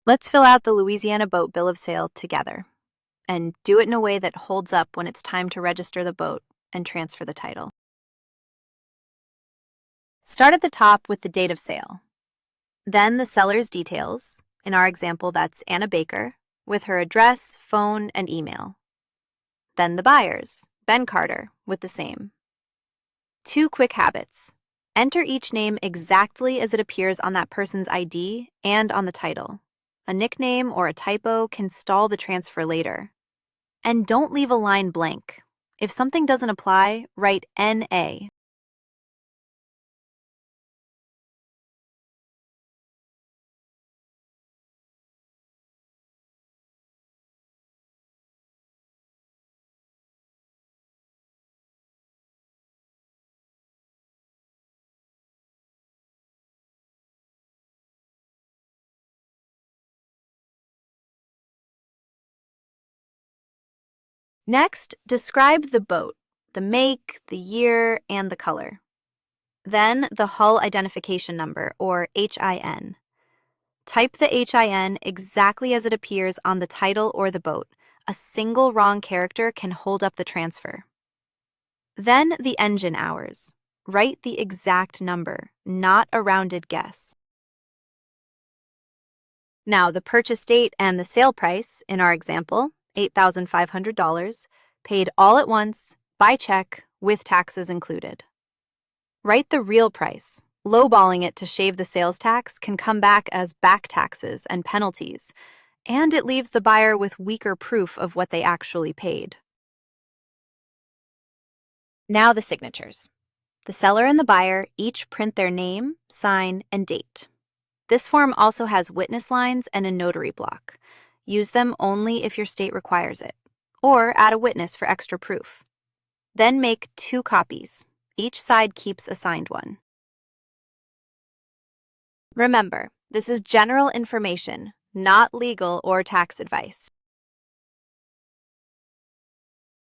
Let's fill out the Louisiana boat bill of sale together and do it in a way that holds up when it's time to register the boat and transfer the title. Start at the top with the date of sale. Then the seller's details. In our example, that's Anna Baker, with her address, phone, and email. Then the buyer's, Ben Carter, with the same. 2 quick habits. Enter each name exactly as it appears on that person's ID and on the title. A nickname or a typo can stall the transfer later. And don't leave a line blank. If something doesn't apply, write NA. Next, describe the boat, the make, the year, and the color. Then the hull identification number, or HIN. Type the HIN exactly as it appears on the title or the boat. A single wrong character can hold up the transfer. Then the engine hours. Write the exact number, not a rounded guess. Now, the purchase date and the sale price, in our example, $8,500, paid all at once, by check, with taxes included. Write the real price. Lowballing it to shave the sales tax can come back as back taxes and penalties, and it leaves the buyer with weaker proof of what they actually paid. Now the signatures. The seller and the buyer each print their name, sign, and date. This form also has witness lines and a notary block. Use them only if your state requires it, or add a witness for extra proof. Then make 2 copies. Each side keeps a signed one. Remember, this is general information, not legal or tax advice.